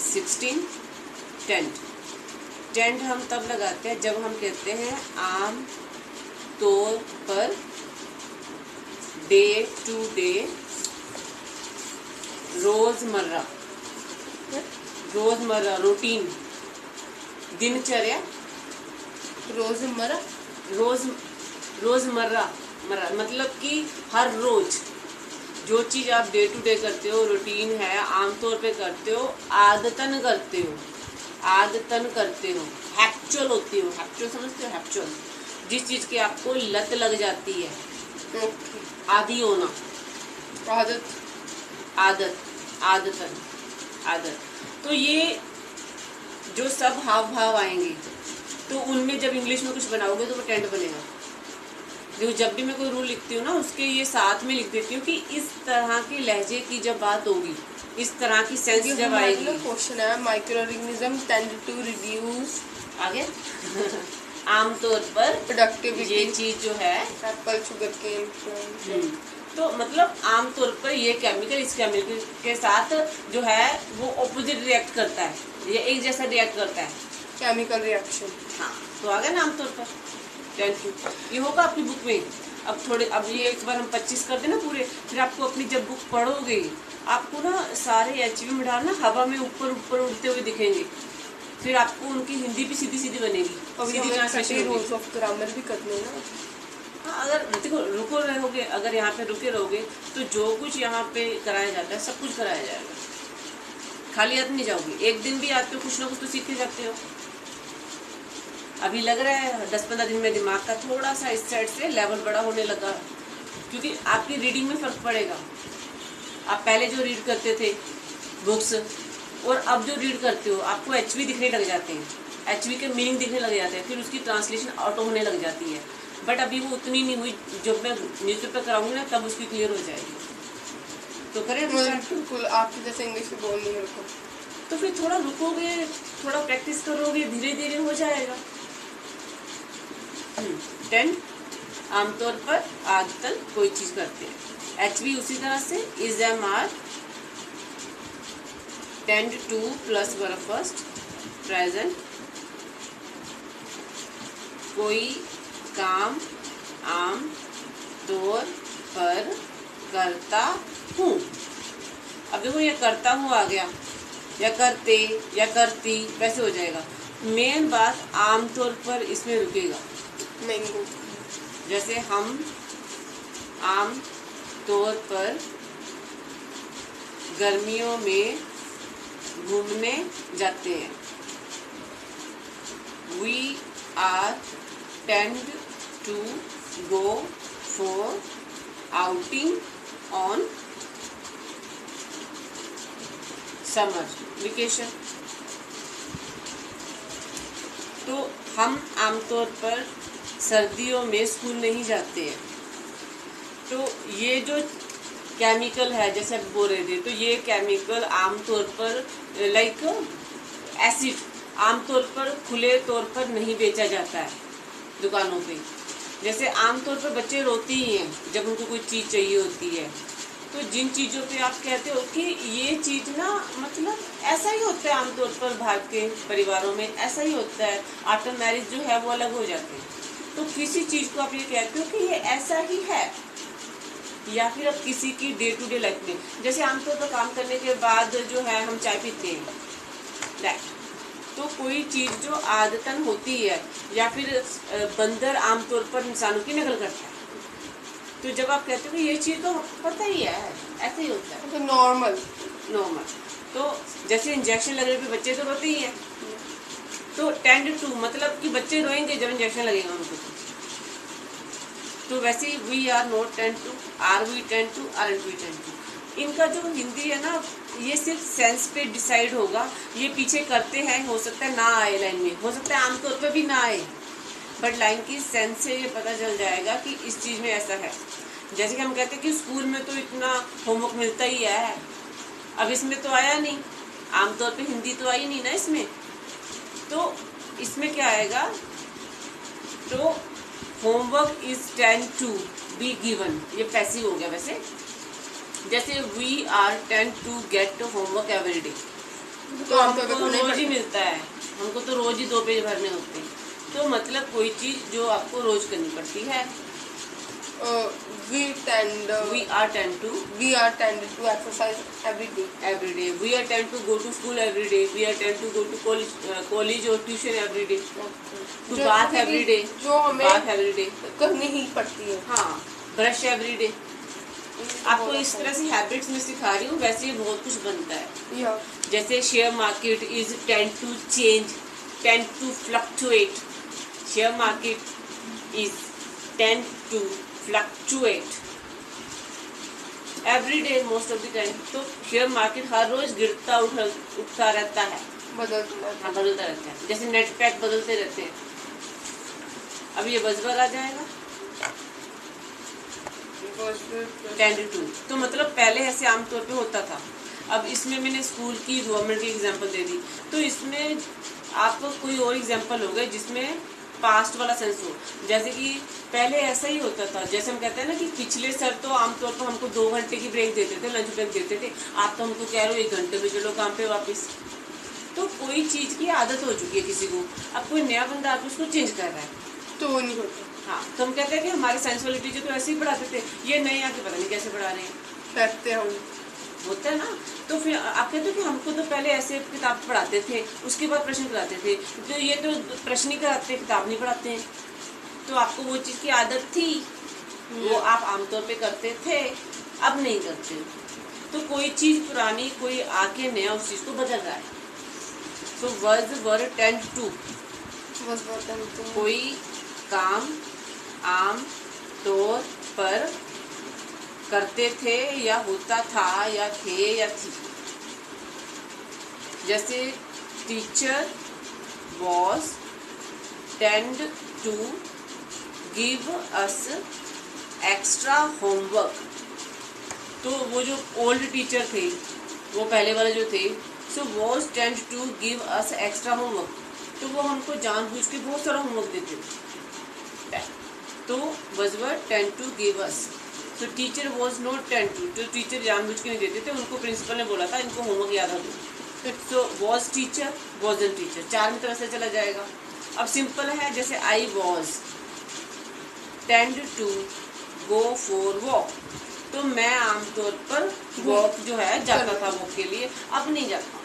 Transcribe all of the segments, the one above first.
16 tent. Tent हम तब लगाते हैं जब हम कहते हैं आम तौर पर, डे टू डे, रोजमर्रा, रोजमर्रा रूटीन, दिनचर्या, रोजमर्रा, रोजमर्रा मतलब कि हर रोज जो चीज़ आप डे टू डे करते हो, रूटीन है, आमतौर पे करते हो, आदतन करते हो, आदतन करते हो, हैप्चुअल होती हो। हैप्चुअल समझते हो? हैप्चुअल जिस चीज़ की आपको लत लग जाती है, आदी होना, आदत, आदत, आदतन, आदत। तो ये जो सब हाव भाव आएंगे तो उनमें जब इंग्लिश में कुछ बनाओगे तो वो टेंट बनेगा। देखो जब भी मैं कोई रूल लिखती हूँ ना, उसके ये साथ में लिख देती हूँ कि इस तरह के लहजे की जब बात होगी, इस तरह की सेंस जब आएगी। क्वेश्चन है, माइक्रोऑर्गेनिज्म टेंड टू रिड्यूस, आगे आमतौर पर प्रोडक्टिविटी, ये चीज जो है एप्पल, शुगर केन, तो मतलब आमतौर पर ये केमिकल इस केमिकल के साथ जो है वो ऑपोजिट रिएक्ट करता है, ये एक जैसा रिएक्ट करता है, केमिकल रिएक्शन। हाँ, तो आ गया ना आमतौर पर। ये होगा आपकी बुक में। अब थोड़े, अब ये एक बार हम 25 कर देना पूरे, फिर आपको अपनी जब बुक पढ़ोगे आपको ना सारे HV में डालना, हवा में ऊपर ऊपर उड़ते हुए दिखेंगे, फिर आपको उनकी हिंदी भी सीधी सीधी बनेगी, सीधी ट्रांसलेशन। रूल्स ऑफ ग्रामर भी करने ना। हाँ, अगर देखो रुको रहोगे, अगर यहाँ पे रुके रहोगे तो जो कुछ यहाँ पे कराया जाता है सब कुछ कराया जाएगा, खाली हाथ नहीं जाओगे। एक दिन भी आते हो कुछ ना कुछ तो सीख के जाते हो। अभी लग रहा है 10-15 दिन में दिमाग का थोड़ा सा इस साइड से लेवल बड़ा होने लगा, क्योंकि आपकी रीडिंग में फ़र्क पड़ेगा। आप पहले जो रीड करते थे बुक्स और अब जो रीड करते हो, आपको HV दिखने लग जाते हैं, HV के मीनिंग दिखने लग जाते हैं, फिर उसकी ट्रांसलेशन ऑटो होने लग जाती है। बट अभी वो उतनी नहीं हुई, जब मैं न्यूज़पेपर कराऊंगी ना तब उसकी क्लियर हो जाएगी। तो करें बिल्कुल आपकी जैसे इंग्लिश में बोलनी है को, तो फिर थोड़ा रुकोगे, थोड़ा प्रैक्टिस करोगे, धीरे धीरे हो जाएगा। टेंट आमतौर पर, आदतन कोई चीज करते हैं। HV उसी तरह से, is am are, tend to plus verb first, present, कोई काम आम तौर पर करता हूँ। अब देखो ये करता हूँ आ गया, या करते या करती वैसे हो जाएगा। मेन बात आमतौर पर इसमें रुकेगा। मैंगो, जैसे हम आम तौर पर गर्मियों में घूमने जाते हैं। We are tend to go for outing on summer vacation। तो हम आमतौर पर सर्दियों में स्कूल नहीं जाते हैं। तो ये जो केमिकल है, जैसे आप बोल रहे थे, तो ये केमिकल आमतौर पर लाइक एसिड आमतौर पर खुले तौर पर नहीं बेचा जाता है दुकानों पे। जैसे आमतौर पर बच्चे रोते ही हैं जब उनको कोई चीज़ चाहिए होती है, तो जिन चीज़ों पे आप कहते हो कि ये चीज़ ना, मतलब ऐसा ही होता है आमतौर पर भारतीय परिवारों में, ऐसा ही होता है। आफ्टर मैरिज जो है वो अलग हो जाते हैं, तो किसी चीज़ को आप ये कहते हो कि ये ऐसा ही है, या फिर अब किसी की डे टू डे लाइफ में, जैसे आमतौर पर काम करने के बाद जो है हम चाय पीते हैं, राइट। तो कोई चीज़ जो आदतन होती है, या फिर बंदर आमतौर पर इंसानों की नकल करता है, तो जब आप कहते हो कि ये चीज़ तो पता ही है, ऐसे ही होता है, तो नॉर्मल। तो जैसे इंजेक्शन लगने पे बच्चे तो रोते ही हैं, तो टेंड टू मतलब कि बच्चे रोएंगे जब इंजेक्शन लगेगा उनको। तो वैसे ही we are not tend to, are we tend to, are and we tend to. इनका जो हिंदी है ना, ये सिर्फ सेंस पे डिसाइड होगा। ये पीछे करते हैं, हो सकता है ना आए लाइन में, हो सकता है आमतौर पे भी ना आए, बट लाइन की सेंस से ये पता चल जाएगा कि इस चीज़ में ऐसा है। जैसे कि हम कहते हैं कि स्कूल में तो इतना होमवर्क मिलता ही है, अब इसमें तो आया नहीं, आमतौर पे हिंदी तो आई नहीं ना इसमें, तो इसमें क्या आएगा, तो homework is tend to be given, ये पैसिव हो गया वैसे। जैसे we are tend to get homework every day, तो हमको रोज ही मिलता है, हमको तो रोज ही 2 पेज भरने होते हैं। तो मतलब कोई चीज जो आपको रोज करनी पड़ती है। we are tend to exercise every day. We are tend to go to school every day. We are tend to go to college or tuition every day. To bath every day. जो हमें bath every day. करनी ही पड़ती है। हाँ, brush every day. आपको इस तरह से हैबिट्स में सिखा रही हूँ, वैसे ही बहुत कुछ बनता है। जैसे share market is tend to change, tend to fluctuate. Share market is tend to fluctuate every day, most of the time. तो शेयर मार्केट हर रोज गिरता उठता रहता है, बदलता रहता है। जैसे नेट पैक बदलते रहते हैं। अब ये बजबर आ जाएगा टेंड टू। तो मतलब पहले ऐसे आमतौर पे होता था। अब इसमें मैंने स्कूल की, गवर्नमेंट की एग्जांपल दे दी। तो इसमें आप कोई और एग्जांपल हो गए जिसमें पास्ट वाला सेंस हो। जैसे कि पहले ऐसा ही होता था, जैसे हम कहते हैं ना कि पिछले सर तो आमतौर पर हमको 2 घंटे की ब्रेक देते थे, लंच ब्रेक देते थे। आप तो हमको कह रहे हो 1 घंटे में चलो काम पे वापस। तो कोई चीज़ की आदत हो चुकी है किसी को। अब कोई नया बंदा आप उसको चेंज कर रहा है तो वो नहीं होता। हाँ, तो हम कहते हैं कि हमारे साइंस वाले टीचर तो ऐसे ही पढ़ाते थे, ये नए आके पता नहीं कैसे पढ़ा रहे हैं, कहते हैं होता है ना। तो फिर आप कहते हो कि हमको तो पहले ऐसे किताब पढ़ाते थे, उसके बाद प्रश्न कराते थे। तो ये तो प्रश्न ही कराते, किताब नहीं पढ़ाते हैं। तो आपको वो चीज़ की आदत थी, वो आप आमतौर पे करते थे, अब नहीं करते। तो कोई चीज़ पुरानी, कोई आके नया उस चीज़ को बदल रहा है। सो वर्ज वर टेंड टू, कोई काम आम तौर पर करते थे या होता था या थे या थी। जैसे teacher was tend to give us extra homework. तो वो जो ओल्ड टीचर थे, वो पहले वाले जो थे, so was tend to give us extra homework. तो वो हमको जानबूझ के बहुत सारा होमवर्क देते थे। तो buzzword tend to give us. तो teacher was not tend to, तो टीचर जानबूझ के नहीं देते थे, उनको प्रिंसिपल ने बोला था इनको होमवर्क याद रखो। तो was teacher, was an teacher, 4 में तरह से चला जाएगा। अब सिंपल है, जैसे I was tend to go for walk. तो मैं आमतौर पर वॉक जो है जाता था वॉक के लिए, अब नहीं जाता,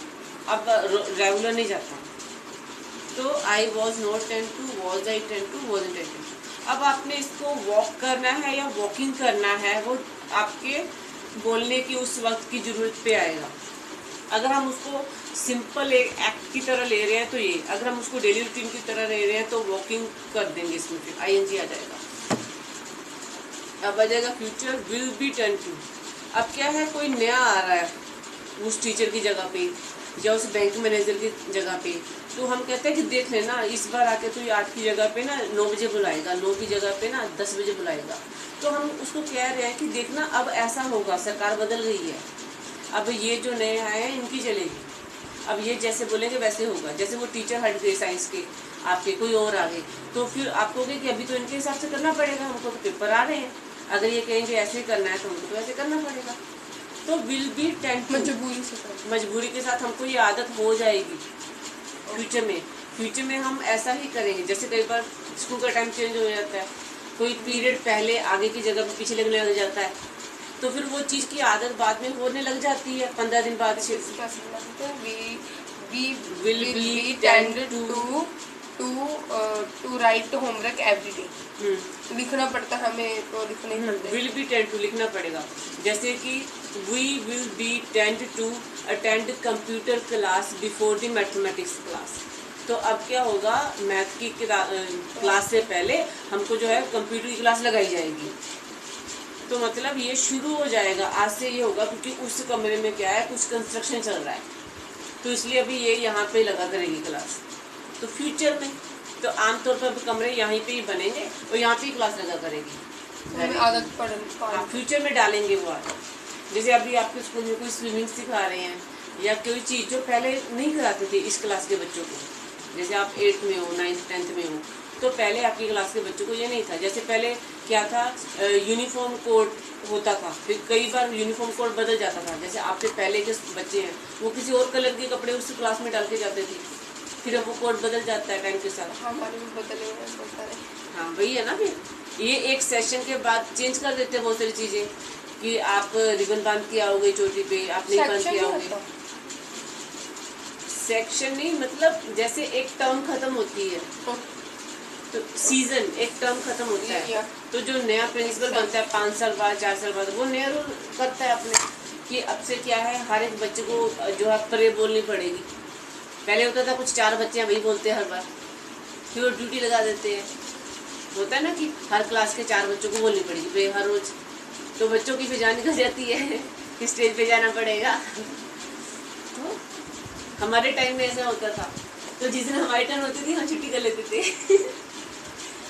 अब रेगुलर नहीं जाता। तो I was not tend to, was I tend to, was tend to. अब आपने इसको वॉक करना है या वॉकिंग करना है, वो आपके बोलने की उस वक्त की ज़रूरत पे आएगा। अगर हम उसको सिंपल एक एक्ट की तरह ले रहे हैं तो ये, अगर हम उसको डेली रूटीन की तरह ले रहे हैं तो वॉकिंग कर देंगे, इसमें फिर आईएनजी आ जाएगा। अब आ जाएगा future will be tend to. अब क्या है, कोई नया आ रहा है उस टीचर की जगह पे या उस बैंक मैनेजर की जगह पे। तो हम कहते हैं कि देख लेना इस बार आके तो ये 8 की जगह पे ना 9 बजे बुलाएगा, 9 की जगह पे ना 10 बजे बुलाएगा। तो हम उसको कह रहे हैं कि देखना अब ऐसा होगा, सरकार बदल गई है, अब ये जो नए आए हैं इनकी चलेगी, अब ये जैसे बोलेंगे वैसे होगा। जैसे वो टीचर हट गए साइंस के, आपके कोई और आ गए, तो फिर आप कहोगे कि अभी तो इनके हिसाब से करना पड़ेगा, हमको तो पेपर आ रहे हैं, अगर ये कहेंगे ऐसे करना है तो हमको तो ऐसे करना पड़ेगा। तो विल बी टेंड टू, मजबूरी के साथ हमको ये आदत हो जाएगी। फ्यूचर में हम ऐसा ही करेंगे। जैसे कई बार स्कूल का टाइम चेंज हो जाता है, कोई पीरियड पहले आगे की जगह पे पीछे लगने लग जाता है, तो फिर वो चीज़ की आदत बाद में होने लग जाती है 15 दिन बाद से। Will be tend to write homework every day. लिखना पड़ता है हमें, तो लिखने ही पड़ता है। विल बी टेंड टू लिखना पड़ेगा। जैसे कि we will be tend to attend computer class before the mathematics class. तो अब क्या होगा, मैथ की क्लास से पहले हमको जो है कंप्यूटर की क्लास लगाई जाएगी। तो मतलब ये शुरू हो जाएगा आज से, ये होगा क्योंकि उस कमरे में क्या है, कुछ कंस्ट्रक्शन चल रहा है, तो इसलिए अभी ये यहाँ पे लगा करेगी क्लास। तो फ्यूचर में तो आमतौर पर कमरे यहीं पे ही बनेंगे और यहाँ पे ही क्लास लगा करेगी, आदत पड़ेगी। फ्यूचर में डालेंगे वो आदत। जैसे अभी आपके स्कूल में कोई स्विमिंग सिखा रहे हैं या कोई चीज़ जो पहले नहीं कराते थे इस क्लास के बच्चों को, जैसे आप 8th में हो, 9th 10th में हो, तो पहले आपकी क्लास के बच्चों को ये नहीं था। जैसे पहले क्या था, यूनिफॉर्म कोड होता था, फिर कई बार यूनिफॉर्म कोड बदल जाता था। जैसे आपके पहले के बच्चे हैं वो किसी और कलर के कपड़े उस क्लास में डाल के जाते थे, फिर अब वो कोड बदल जाता है टाइम के साथ। हमारे भी बदले हुए हैं बहुत सारे। हाँ वही है ना, फिर ये एक सेशन के बाद चेंज कर देते हैं बहुत सारी चीज़ें कि आप रिबन बांध के आओगे चोटी पे, आप नहीं बांध के आओगे। सेक्शन नहीं, मतलब जैसे एक टर्म खत्म होती है तो सीजन, एक टर्म खत्म होता है तो जो नया प्रिंसिपल बनता है 5 साल बाद 4 साल बाद, वो नया रूल करता है अपने कि अब से क्या है, हर एक बच्चे को जो है प्रे बोलनी पड़ेगी। पहले होता था कुछ 4 बच्चे वही बोलते हैं हर बार, फिर वो ड्यूटी लगा देते हैं। होता है ना कि हर क्लास के 4 बच्चों को बोलनी पड़ेगी भाई हर रोज, तो बच्चों की फिर जान निकल जाती है कि स्टेज पे जाना पड़ेगा। तो हमारे टाइम में ऐसा होता था, तो जिस दिन हमारी टर्न होती थी हम छुट्टी कर लेते थे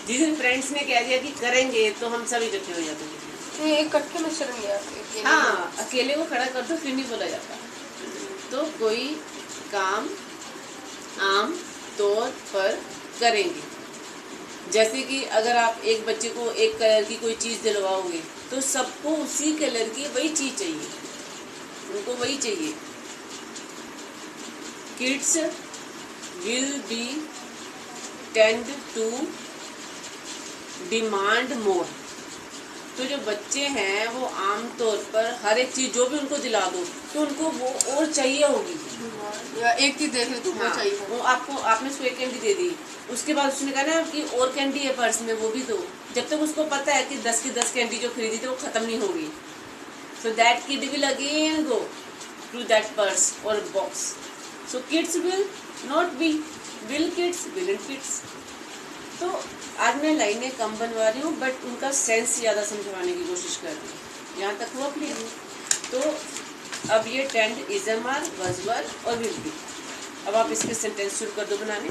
जिस दिन फ्रेंड्स ने कह दिया कि करेंगे तो हम सब इकट्ठे हो जाते थे। ये इकट्ठे में शर्म नहीं आती। हाँ, अकेले को खड़ा कर दो फिर नहीं बोला जाता। तो कोई काम आम तौर पर करेंगे, जैसे कि अगर आप एक बच्चे को एक कलर की कोई चीज़ दिलवाओगे तो सबको उसी कलर की वही चीज़ चाहिए, उनको वही चाहिए। Kids will be tend to demand more. तो जो बच्चे हैं वो आमतौर पर हर एक चीज़ जो भी उनको दिला दो तो उनको वो और चाहिए होगी, या एक चीज देख ले तो वो चाहिए। वो आपको, आपने उसको एक कैंडी दे दी, उसके बाद उसने कहा ना कि और कैंडी है पर्स में वो भी दो, जब तक उसको पता है कि 10 की 10 कैंडी जो खरीदी थी वो ख़त्म नहीं होगी। So that kid will again go to that purse और box. So kids will not be will kids will kids. तो आज मैं लाइनें कम बनवा रही हूँ बट उनका सेंस ज़्यादा समझवाने की कोशिश कर रही हूँ। यहाँ तक हुआ क्लियर? तो अब ये tend, is am are, was were और विल बी। अब आप इसके सेंटेंस शुरू कर दो बनाने।